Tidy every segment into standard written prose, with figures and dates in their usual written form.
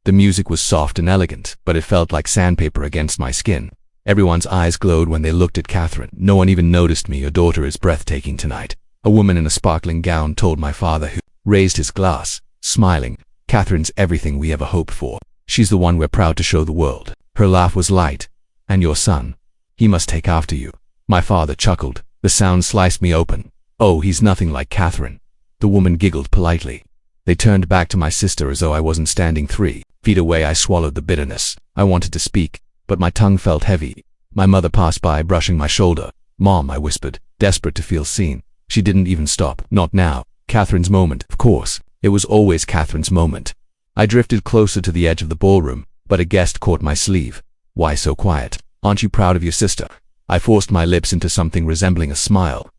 The music was soft and elegant, but it felt like sandpaper against my skin. Everyone's eyes glowed when they looked at Catherine. No one even noticed me. Your daughter is breathtaking tonight, a woman in a sparkling gown told my father, who raised his glass, smiling. Catherine's everything we ever hoped for. She's the one we're proud to show the world. Her laugh was light. And your son? He must take after you. My father chuckled. The sound sliced me open. Oh, he's nothing like Catherine. The woman giggled politely. They turned back to my sister as though I wasn't standing 3 feet away. I swallowed the bitterness. I wanted to speak, but my tongue felt heavy. My mother passed by, brushing my shoulder. Mom, I whispered, desperate to feel seen. She didn't even stop. Not now. Catherine's moment. Of course, it was always Catherine's moment. I drifted closer to the edge of the ballroom, but a guest caught my sleeve. Why so quiet? Aren't you proud of your sister? I forced my lips into something resembling a smile.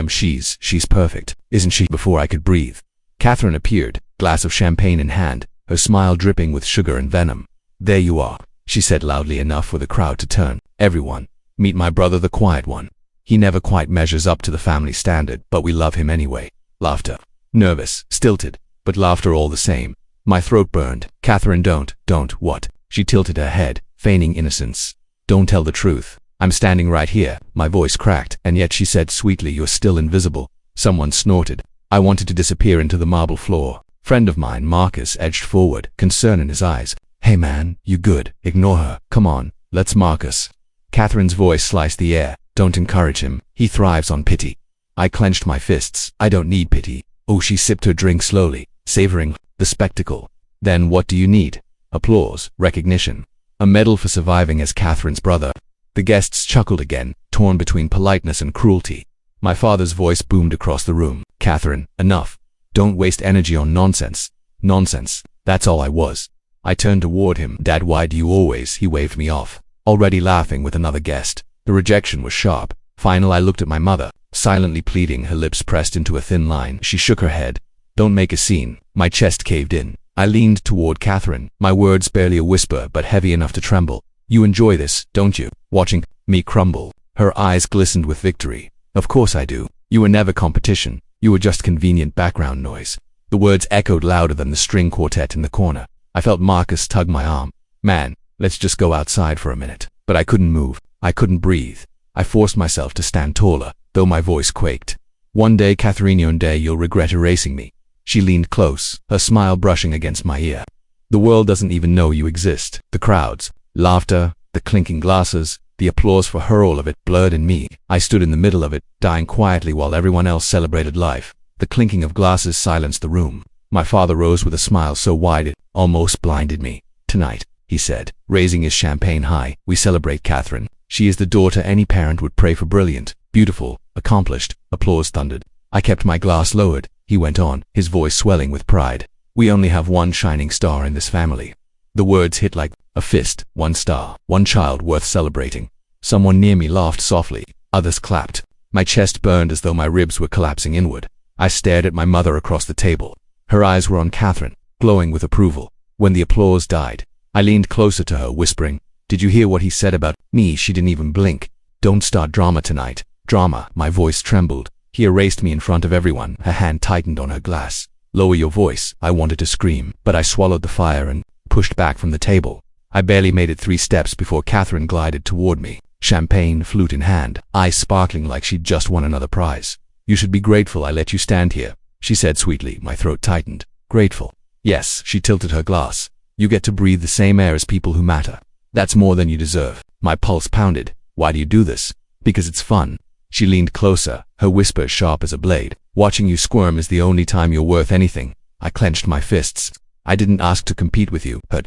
She's perfect, isn't she? Before I could breathe, Catherine appeared, glass of champagne in hand, her smile dripping with sugar and venom. There you are, she said loudly enough for the crowd to turn. Everyone, meet my brother, the quiet one. He never quite measures up to the family standard, but we love him anyway. Laughter. Nervous, stilted, but laughter all the same. My throat burned. Catherine, don't, what? She tilted her head, feigning innocence. Don't tell the truth. I'm standing right here. My voice cracked, and yet she said sweetly, you're still invisible. Someone snorted. I wanted to disappear into the marble floor. Friend of mine, Marcus, edged forward, concern in his eyes. Hey man, you good? Ignore her. Come on, let's Marcus. Catherine's voice sliced the air. Don't encourage him. He thrives on pity. I clenched my fists. I don't need pity. Oh, she sipped her drink slowly, savoring the spectacle. Then what do you need? Applause, recognition, a medal for surviving as Catherine's brother. The guests chuckled again, torn between politeness and cruelty. My father's voice boomed across the room. Catherine, enough. Don't waste energy on nonsense. Nonsense. That's all I was. I turned toward him. Dad, why do you always? He waved me off, already laughing with another guest. The rejection was sharp. Final, I looked at my mother, silently pleading, her lips pressed into a thin line. She shook her head. Don't make a scene. My chest caved in. I leaned toward Catherine, my words barely a whisper but heavy enough to tremble. You enjoy this, don't you? Watching me crumble. Her eyes glistened with victory. Of course I do. You were never competition. You were just convenient background noise. The words echoed louder than the string quartet in the corner. I felt Marcus tug my arm. Man, let's just go outside for a minute. But I couldn't move. I couldn't breathe. I forced myself to stand taller, though my voice quaked. One day, Catherine, one day you'll regret erasing me. She leaned close, her smile brushing against my ear. The world doesn't even know you exist. The crowds, laughter, the clinking glasses, the applause for her, all of it blurred in me. I stood in the middle of it, dying quietly while everyone else celebrated life. The clinking of glasses silenced the room. My father rose with a smile so wide it almost blinded me. Tonight, he said, raising his champagne high, we celebrate Catherine. She is the daughter any parent would pray for. Brilliant, beautiful, accomplished. Applause thundered. I kept my glass lowered. He went on, his voice swelling with pride. We only have one shining star in this family. The words hit like a fist. One star, one child worth celebrating. Someone near me laughed softly. Others clapped. My chest burned as though my ribs were collapsing inward. I stared at my mother across the table. Her eyes were on Catherine, glowing with approval. When the applause died, I leaned closer to her, whispering, did you hear what he said about me? She didn't even blink. Don't start drama tonight. Drama. My voice trembled. He erased me in front of everyone. Her hand tightened on her glass. Lower your voice. I wanted to scream, but I swallowed the fire and pushed back from the table. I barely made it 3 steps before Catherine glided toward me, champagne flute in hand, eyes sparkling like she'd just won another prize. You should be grateful I let you stand here, she said sweetly. My throat tightened. Grateful? Yes, she tilted her glass. You get to breathe the same air as people who matter. That's more than you deserve. My pulse pounded. Why do you do this? Because it's fun. She leaned closer, her whisper sharp as a blade. Watching you squirm is the only time you're worth anything. I clenched my fists. I didn't ask to compete with you. Her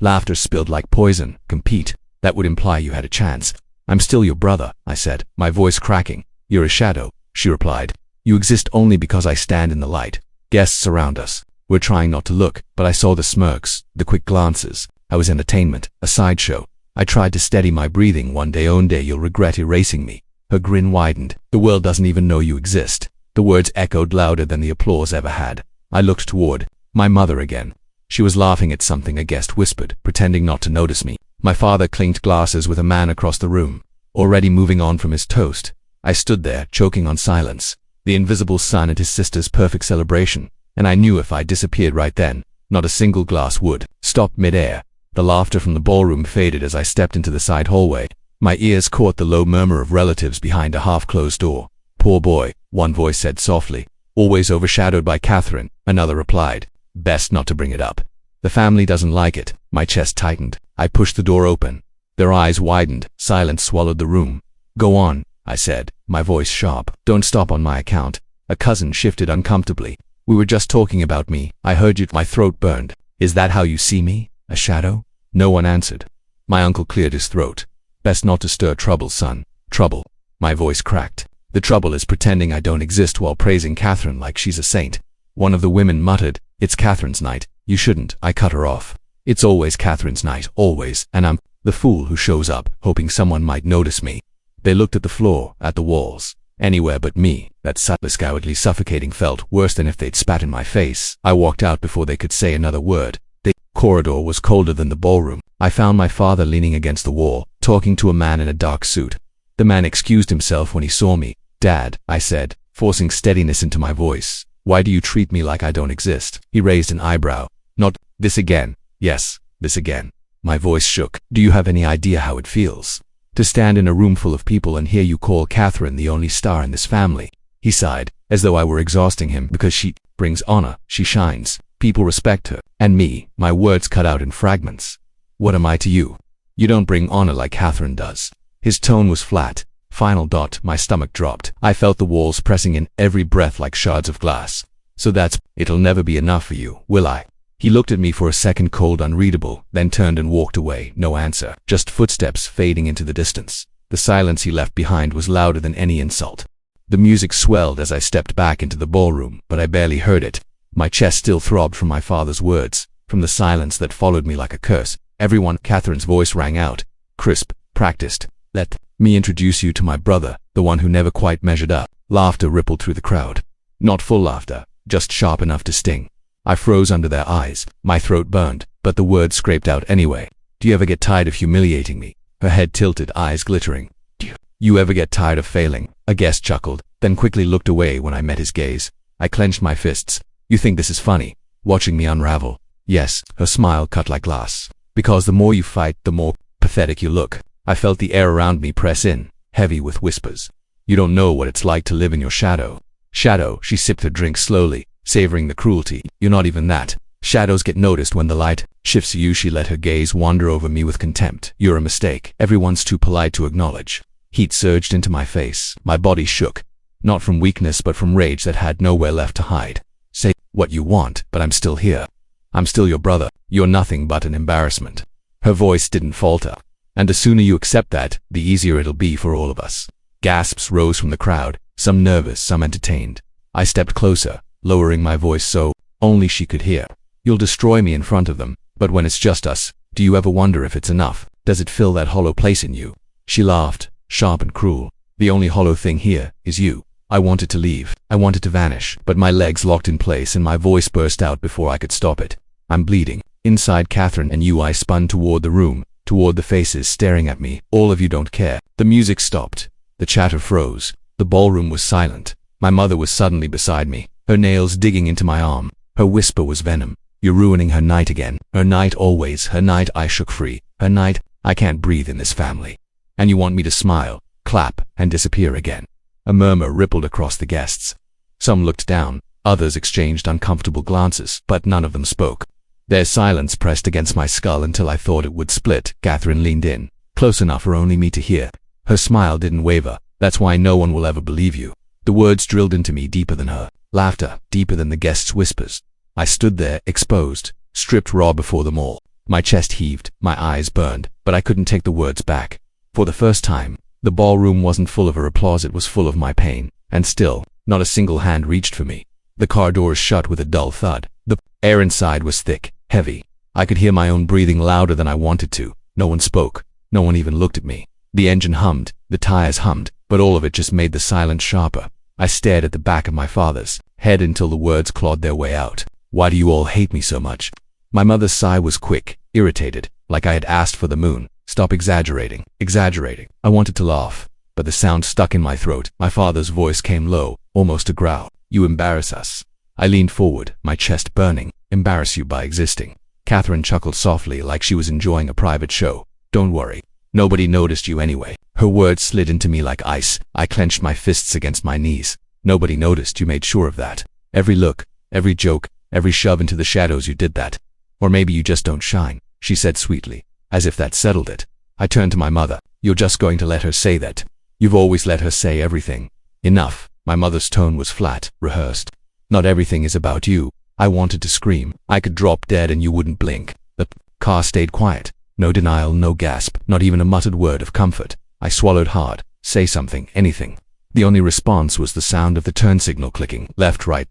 laughter spilled like poison. Compete? That would imply you had a chance. I'm still your brother, I said, my voice cracking. You're a shadow, she replied. You exist only because I stand in the light. Guests around us. We're trying not to look, but I saw the smirks, the quick glances. I was entertainment, a sideshow. I tried to steady my breathing. One day you'll regret erasing me. Her grin widened. The world doesn't even know you exist. The words echoed louder than the applause ever had. I looked toward my mother again. She was laughing at something a guest whispered, pretending not to notice me. My father clinked glasses with a man across the room, already moving on from his toast. I stood there, choking on silence. The invisible sun at his sister's perfect celebration, and I knew if I disappeared right then, Not a single glass would. Stopped mid-air. The laughter from the ballroom faded as I stepped into the side hallway. My ears caught the low murmur of relatives behind a half-closed door. "Poor boy," one voice said softly. "Always overshadowed by Catherine," another replied. "Best not to bring it up. The family doesn't like it." My chest tightened. I pushed the door open. Their eyes widened. Silence swallowed the room. "Go on," I said, my voice sharp. "Don't stop on my account." A cousin shifted uncomfortably. "We were just talking about me. I heard you." My throat burned. "Is that how you see me? A shadow?" No one answered. My uncle cleared his throat. "Best not to stir trouble, son." "Trouble?" My voice cracked. "The trouble is pretending I don't exist while praising Catherine like she's a saint." One of the women muttered, "It's Catherine's night. You shouldn't." I cut her off. "It's always Catherine's night, always, and I'm the fool who shows up, hoping someone might notice me." They looked at the floor, at the walls, anywhere but me. That subtless, cowardly suffocating felt worse than if they'd spat in my face. I walked out before they could say another word. The corridor was colder than the ballroom. I found my father leaning against the wall, talking to a man in a dark suit. The man excused himself when he saw me. "Dad," I said, forcing steadiness into my voice, "why do you treat me like I don't exist?" He raised an eyebrow. "Not this again." "Yes, this again." My voice shook. "Do you have any idea how it feels to stand in a room full of people and hear you call Catherine the only star in this family?" He sighed, as though I were exhausting him. "Because she brings honor, she shines. People respect her. And me." My words cut out in fragments. "What am I to you? You don't bring honor like Catherine does." His tone was flat. Final dot. My stomach dropped. I felt the walls pressing in every breath like shards of glass. "So that's, it'll never be enough for you, will I?" He looked at me for a second, cold, unreadable, then turned and walked away. No answer, just footsteps fading into the distance. The silence he left behind was louder than any insult. The music swelled as I stepped back into the ballroom, but I barely heard it. My chest still throbbed from my father's words, from the silence that followed me like a curse. "Everyone," Catherine's voice rang out, crisp, practiced. "Let me introduce you to my brother, the one who never quite measured up." Laughter rippled through the crowd. Not full laughter, just sharp enough to sting. I froze under their eyes. My throat burned, but the words scraped out anyway. "Do you ever get tired of humiliating me?" Her head tilted, eyes glittering. "Do you ever get tired of failing?" A guest chuckled, then quickly looked away when I met his gaze. I clenched my fists. "You think this is funny? Watching me unravel?" "Yes." Her smile cut like glass. "Because the more you fight, the more pathetic you look." I felt the air around me press in, heavy with whispers. "You don't know what it's like to live in your shadow." "Shadow?" She sipped her drink slowly, savoring the cruelty. "You're not even that. Shadows get noticed when the light shifts you." She let her gaze wander over me with contempt. "You're a mistake. Everyone's too polite to acknowledge." Heat surged into my face. My body shook, not from weakness but from rage that had nowhere left to hide. "Say what you want, but I'm still here. I'm still your brother. You're nothing but an embarrassment." Her voice didn't falter. "And the sooner you accept that, the easier it'll be for all of us." Gasps rose from the crowd, some nervous, some entertained. I stepped closer, lowering my voice so only she could hear. "You'll destroy me in front of them, but when it's just us, do you ever wonder if it's enough? Does it fill that hollow place in you?" She laughed, sharp and cruel. "The only hollow thing here is you." I wanted to leave. I wanted to vanish, but my legs locked in place and my voice burst out before I could stop it. "I'm bleeding." Inside Catherine and you, I spun toward the room, toward the faces staring at me. "All of you don't care." The music stopped. The chatter froze. The ballroom was silent. My mother was suddenly beside me, her nails digging into my arm. Her whisper was venom. "You're ruining her night again. Her night always. Her night." I shook free. "Her night. I can't breathe in this family. And you want me to smile, clap, and disappear again." A murmur rippled across the guests. Some looked down. Others exchanged uncomfortable glances, but none of them spoke. Their silence pressed against my skull until I thought it would split. Catherine leaned in, close enough for only me to hear. Her smile didn't waver. "That's why no one will ever believe you." The words drilled into me deeper than her. Laughter, deeper than the guests' whispers. I stood there, exposed, stripped raw before them all. My chest heaved, my eyes burned, but I couldn't take the words back. For the first time, the ballroom wasn't full of her applause, it was full of my pain. And still, not a single hand reached for me. The car doors shut with a dull thud. The air inside was thick, heavy. I could hear my own breathing louder than I wanted to. No one spoke. No one even looked at me. The engine hummed, the tires hummed, but all of it just made the silence sharper. I stared at the back of my father's head until the words clawed their way out. "Why do you all hate me so much?" My mother's sigh was quick, irritated, like I had asked for the moon. "Stop exaggerating." Exaggerating. I wanted to laugh, but the sound stuck in my throat. My father's voice came low, almost a growl. "You embarrass us." I leaned forward, my chest burning. embarrass you by existing. Catherine chuckled softly like she was enjoying a private show. Don't worry. Nobody noticed you anyway. Her words slid into me like ice. I clenched my fists against my knees. Nobody noticed, you made sure of that. Every look, every joke, every shove into the shadows, you did that. Or maybe you just don't shine, she said sweetly, as if that settled it. I turned to my mother. You're just going to let her say that? You've always let her say everything. Enough. My mother's tone was flat, rehearsed. Not everything is about you. I wanted to scream. I could drop dead and you wouldn't blink. The car stayed quiet. No denial, no gasp, not even a muttered word of comfort. I swallowed hard. Say something, anything. The only response was the sound of the turn signal clicking, left, right,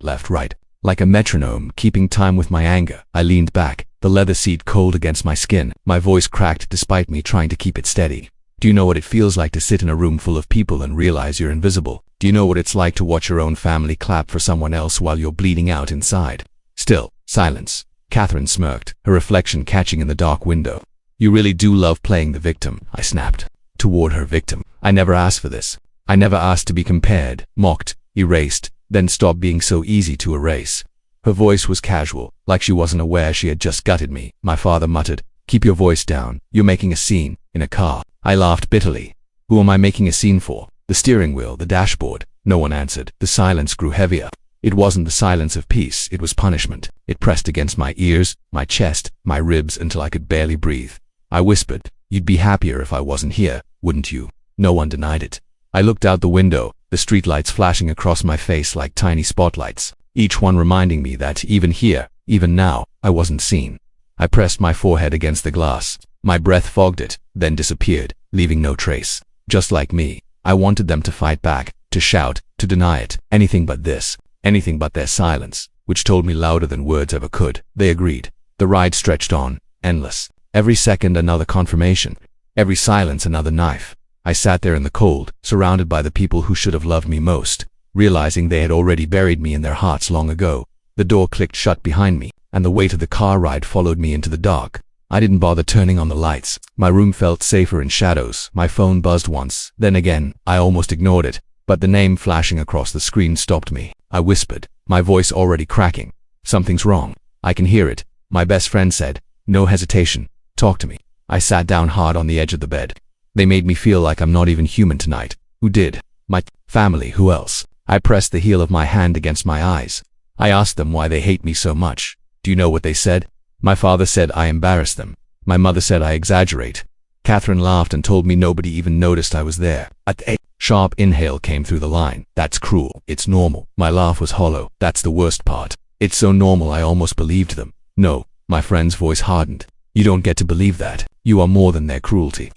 like a metronome, keeping time with my anger. I leaned back, the leather seat cold against my skin. My voice cracked despite me trying to keep it steady. Do you know what it feels like to sit in a room full of people and realize you're invisible? Do you know what it's like to watch your own family clap for someone else while you're bleeding out inside? Still, silence. Catherine smirked, her reflection catching in the dark window. You really do love playing the victim, I snapped. Toward her victim. I never asked for this. I never asked to be compared, mocked, erased, then stopped being so easy to erase. Her voice was casual, like she wasn't aware she had just gutted me. My father muttered, keep your voice down, you're making a scene, in a car. I laughed bitterly. Who am I making a scene for? The steering wheel, the dashboard. No one answered. The silence grew heavier. It wasn't the silence of peace, it was punishment. It pressed against my ears, my chest, my ribs until I could barely breathe. I whispered, you'd be happier if I wasn't here, wouldn't you? No one denied it. I looked out the window, the streetlights flashing across my face like tiny spotlights, each one reminding me that even here, even now, I wasn't seen. I pressed my forehead against the glass. My breath fogged it, then disappeared, leaving no trace. Just like me, I wanted them to fight back, to shout, to deny it, anything but this, anything but their silence, which told me louder than words ever could. They agreed. The ride stretched on, endless. Every second another confirmation, every silence another knife. I sat there in the cold, surrounded by the people who should have loved me most, realizing they had already buried me in their hearts long ago. The door clicked shut behind me, and the weight of the car ride followed me into the dark. I didn't bother turning on the lights. My room felt safer in shadows. My phone buzzed once, then again. I almost ignored it, but the name flashing across the screen stopped me. I whispered, my voice already cracking. Something's wrong. I can hear it. My best friend said, no hesitation. Talk to me. I sat down hard on the edge of the bed. They made me feel like I'm not even human tonight. Who did? My family. Who else? I pressed the heel of my hand against my eyes. I asked them why they hate me so much. Do you know what they said? My father said I embarrass them. My mother said I exaggerate. Catherine laughed and told me nobody even noticed I was there. A sharp inhale came through the line. That's cruel. It's normal. My laugh was hollow. That's the worst part. It's so normal I almost believed them. No, my friend's voice hardened. You don't get to believe that. You are more than their cruelty.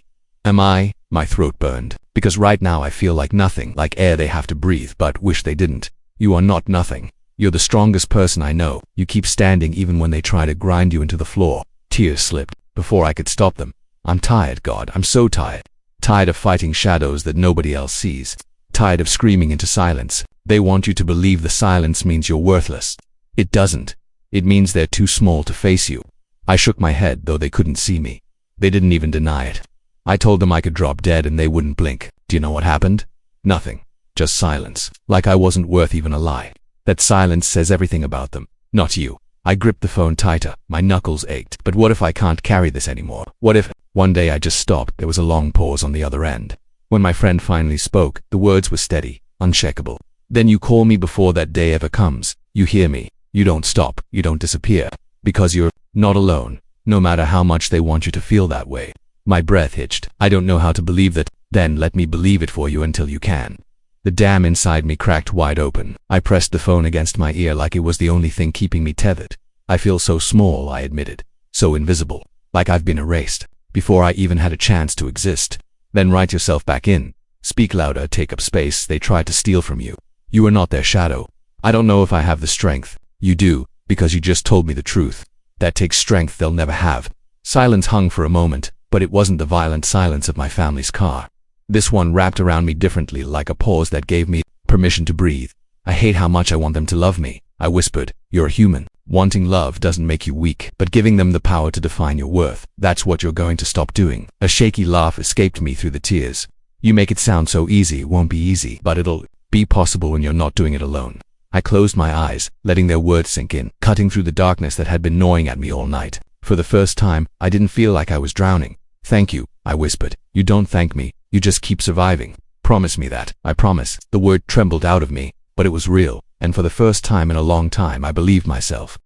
Am I? My throat burned. Because right now I feel like nothing, like air they have to breathe, but wish they didn't. You are not nothing. You're the strongest person I know. You keep standing even when they try to grind you into the floor. Tears slipped before I could stop them. I'm tired, God. I'm so tired. Tired of fighting shadows that nobody else sees. Tired of screaming into silence. They want you to believe the silence means you're worthless. It doesn't. It means they're too small to face you. I shook my head, though they couldn't see me. They didn't even deny it. I told them I could drop dead and they wouldn't blink. Do you know what happened? Nothing. Just silence. Like I wasn't worth even a lie. That silence says everything about them. Not you. I gripped the phone tighter. My knuckles ached. But what if I can't carry this anymore? What if... One day I just stopped. There was a long pause on the other end. When my friend finally spoke, the words were steady, unshakable. Then you call me before that day ever comes. You hear me. You don't stop. You don't disappear. Because you're not alone, no matter how much they want you to feel that way. My breath hitched. I don't know how to believe that. Then let me believe it for you until you can. The dam inside me cracked wide open. I pressed the phone against my ear like it was the only thing keeping me tethered. I feel so small, I admitted. So invisible. Like I've been erased. Before I even had a chance to exist. Then write yourself back in. Speak louder, take up space they tried to steal from you. You are not their shadow. I don't know if I have the strength. You do, because you just told me the truth. That takes strength they'll never have. Silence hung for a moment, but it wasn't the violent silence of my family's car. This one wrapped around me differently, like a pause that gave me permission to breathe. I hate how much I want them to love me. I whispered, you're human. Wanting love doesn't make you weak, but giving them the power to define your worth, that's what you're going to stop doing. A shaky laugh escaped me through the tears. You make it sound so easy. It won't be easy, but it'll be possible when you're not doing it alone. I closed my eyes, letting their words sink in, cutting through the darkness that had been gnawing at me all night. For the first time, I didn't feel like I was drowning. "Thank you," I whispered. "You don't thank me, you just keep surviving. Promise me that." "I promise." The word trembled out of me, but it was real, and for the first time in a long time I believed myself.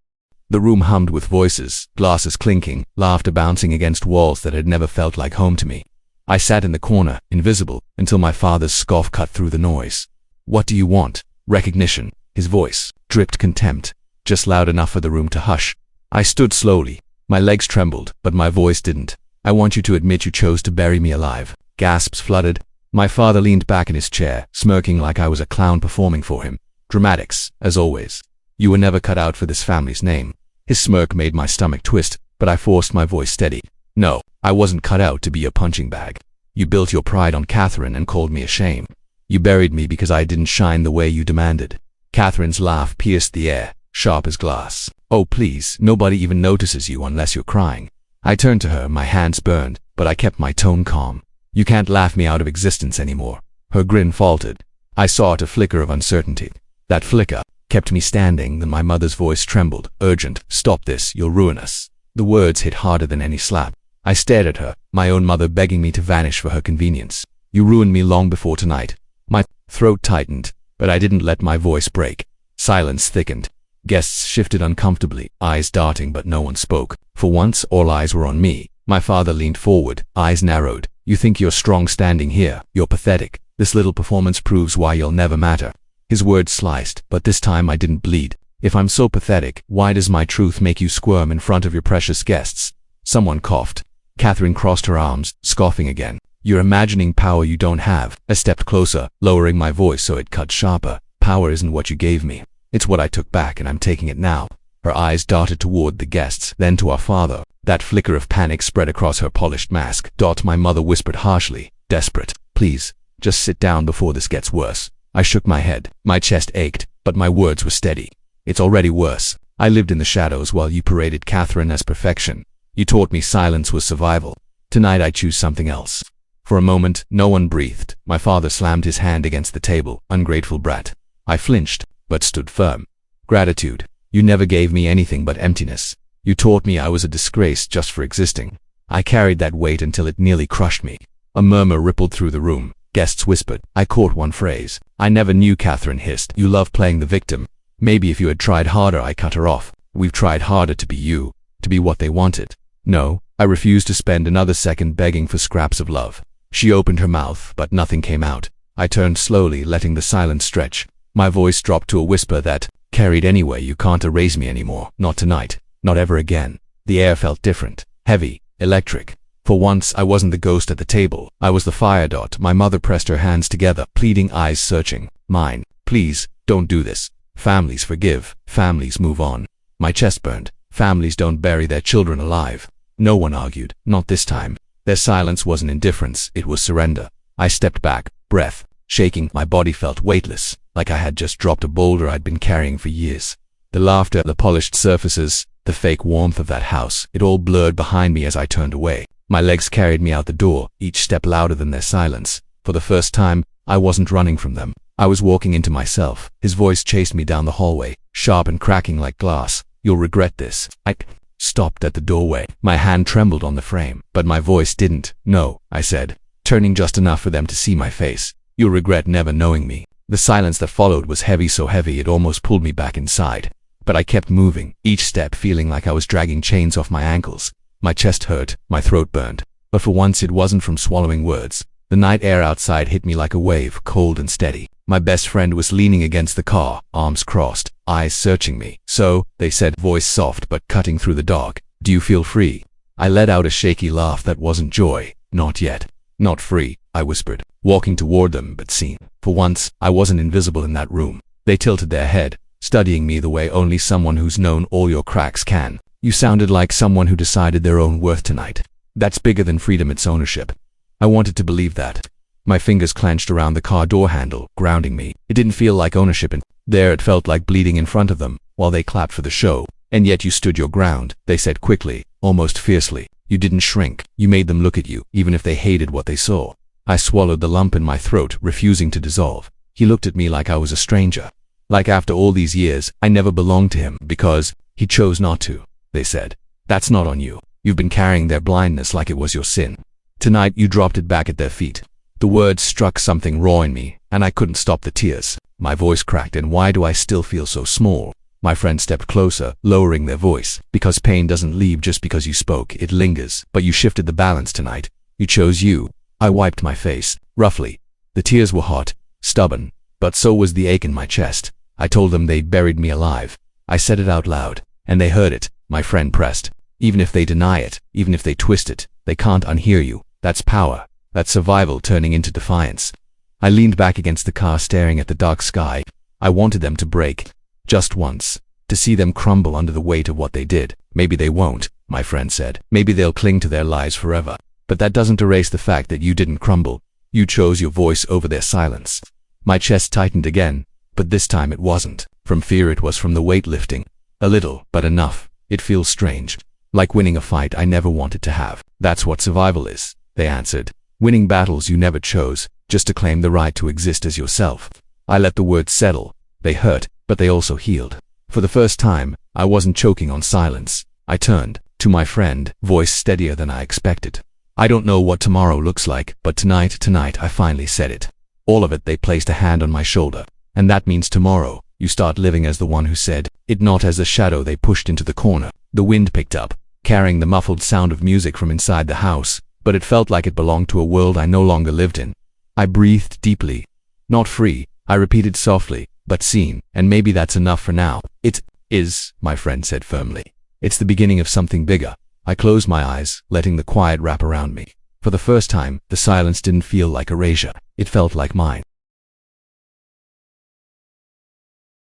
The room hummed with voices, glasses clinking, laughter bouncing against walls that had never felt like home to me. I sat in the corner, invisible, until my father's scoff cut through the noise. "What do you want?" Recognition. His voice dripped contempt, just loud enough for the room to hush. I stood slowly. My legs trembled, but my voice didn't. "I want you to admit you chose to bury me alive." Gasps flooded. My father leaned back in his chair, smirking like I was a clown performing for him. Dramatics, as always. "You were never cut out for this family's name." His smirk made my stomach twist, but I forced my voice steady. "No, I wasn't cut out to be a punching bag. You built your pride on Catherine and called me a shame. You buried me because I didn't shine the way you demanded." Catherine's laugh pierced the air, sharp as glass. "Oh please, nobody even notices you unless you're crying." I turned to her, my hands burned, but I kept my tone calm. "You can't laugh me out of existence anymore." Her grin faltered. I saw it, a flicker of uncertainty. That flicker kept me standing. Then my mother's voice trembled, urgent. "Stop this, you'll ruin us." The words hit harder than any slap. I stared at her, my own mother begging me to vanish for her convenience. "You ruined me long before tonight." My throat tightened, but I didn't let my voice break. Silence thickened. Guests shifted uncomfortably, eyes darting, but no one spoke. For once, all eyes were on me. My father leaned forward, eyes narrowed. "You think you're strong standing here? You're pathetic. This little performance proves why you'll never matter." His words sliced, but this time I didn't bleed. "If I'm so pathetic, why does my truth make you squirm in front of your precious guests?" Someone coughed. Catherine crossed her arms, scoffing again. "You're imagining power you don't have." I stepped closer, lowering my voice so it cut sharper. "Power isn't what you gave me. It's what I took back, and I'm taking it now." Her eyes darted toward the guests, then to our father. That flicker of panic spread across her polished mask. My mother whispered harshly, desperate. "Please, just sit down before this gets worse." I shook my head. My chest ached, but my words were steady. "It's already worse. I lived in the shadows while you paraded Catherine as perfection. You taught me silence was survival. Tonight I choose something else." For a moment, no one breathed. My father slammed his hand against the table. "Ungrateful brat." I flinched, but stood firm. "Gratitude. You never gave me anything but emptiness. You taught me I was a disgrace just for existing." I carried that weight until it nearly crushed me. A murmur rippled through the room. Guests whispered. I caught one phrase. "I never knew," Catherine hissed. "You love playing the victim." "Maybe if you had tried harder," I cut her off. "We've tried harder to be you, to be what they wanted." "No." I refused to spend another second begging for scraps of love. She opened her mouth, but nothing came out. I turned slowly, letting the silence stretch. My voice dropped to a whisper that carried anyway. "You can't erase me anymore. Not tonight. Not ever again." The air felt different, heavy, electric. For once, I wasn't the ghost at the table. I was the fire dot. My mother pressed her hands together, pleading, eyes searching mine. "Please, don't do this. Families forgive. Families move on." My chest burned. Families don't bury their children alive. No one argued. Not this time. Their silence wasn't indifference, it was surrender. I stepped back, breath shaking. My body felt weightless, like I had just dropped a boulder I'd been carrying for years. The laughter, the polished surfaces, the fake warmth of that house, it all blurred behind me as I turned away. My legs carried me out the door, each step louder than their silence. For the first time, I wasn't running from them. I was walking into myself. His voice chased me down the hallway, sharp and cracking like glass. "You'll regret this." I stopped at the doorway. My hand trembled on the frame, but my voice didn't. "No," I said, turning just enough for them to see my face. "You'll regret never knowing me." The silence that followed was heavy, so heavy it almost pulled me back inside. But I kept moving, each step feeling like I was dragging chains off my ankles. My chest hurt, my throat burned. But for once it wasn't from swallowing words. The night air outside hit me like a wave, cold and steady. My best friend was leaning against the car, arms crossed, eyes searching me. "So," they said, voice soft but cutting through the dark, "do you feel free?" I let out a shaky laugh that wasn't joy. "Not yet." "Not free," I whispered, walking toward them, but seen. For once, I wasn't invisible in that room. They tilted their head, studying me the way only someone who's known all your cracks can. "You sounded like someone who decided their own worth tonight. That's bigger than freedom, it's ownership." I wanted to believe that. My fingers clenched around the car door handle, grounding me. It didn't feel like ownership, and there it felt like bleeding in front of them, while they clapped for the show. "And yet you stood your ground," they said quickly, almost fiercely. "You didn't shrink. You made them look at you, even if they hated what they saw." I swallowed the lump in my throat, refusing to dissolve. He looked at me like I was a stranger. Like after all these years, I never belonged to him because he chose not to, they said. That's not on you. You've been carrying their blindness like it was your sin. Tonight you dropped it back at their feet. The words struck something raw in me, and I couldn't stop the tears. My voice cracked, and why do I still feel so small? My friend stepped closer, lowering their voice. Because pain doesn't leave just because you spoke, it lingers. But you shifted the balance tonight. You chose you. I wiped my face, roughly. The tears were hot, stubborn, but so was the ache in my chest. I told them they buried me alive. I said it out loud, and they heard it. My friend pressed. Even if they deny it, even if they twist it, they can't unhear you. That's power. That's survival turning into defiance. I leaned back against the car, staring at the dark sky. I wanted them to break. Just once. To see them crumble under the weight of what they did. Maybe they won't, my friend said. Maybe they'll cling to their lies forever. But that doesn't erase the fact that you didn't crumble. You chose your voice over their silence. My chest tightened again, but this time it wasn't from fear, it was from the weight lifting. A little, but enough. It feels strange. Like winning a fight I never wanted to have. That's what survival is, they answered. Winning battles you never chose, just to claim the right to exist as yourself. I let the words settle. They hurt, but they also healed. For the first time, I wasn't choking on silence. I turned to my friend, voice steadier than I expected. I don't know what tomorrow looks like, but tonight I finally said it. All of it. They placed a hand on my shoulder. And that means tomorrow, you start living as the one who said it, not as a shadow. They pushed into the corner. The wind picked up, carrying the muffled sound of music from inside the house, but it felt like it belonged to a world I no longer lived in. I breathed deeply. Not free, I repeated softly, but seen, and maybe that's enough for now. It is, my friend said firmly. It's the beginning of something bigger. I closed my eyes, letting the quiet wrap around me. For the first time, the silence didn't feel like erasure. It felt like mine.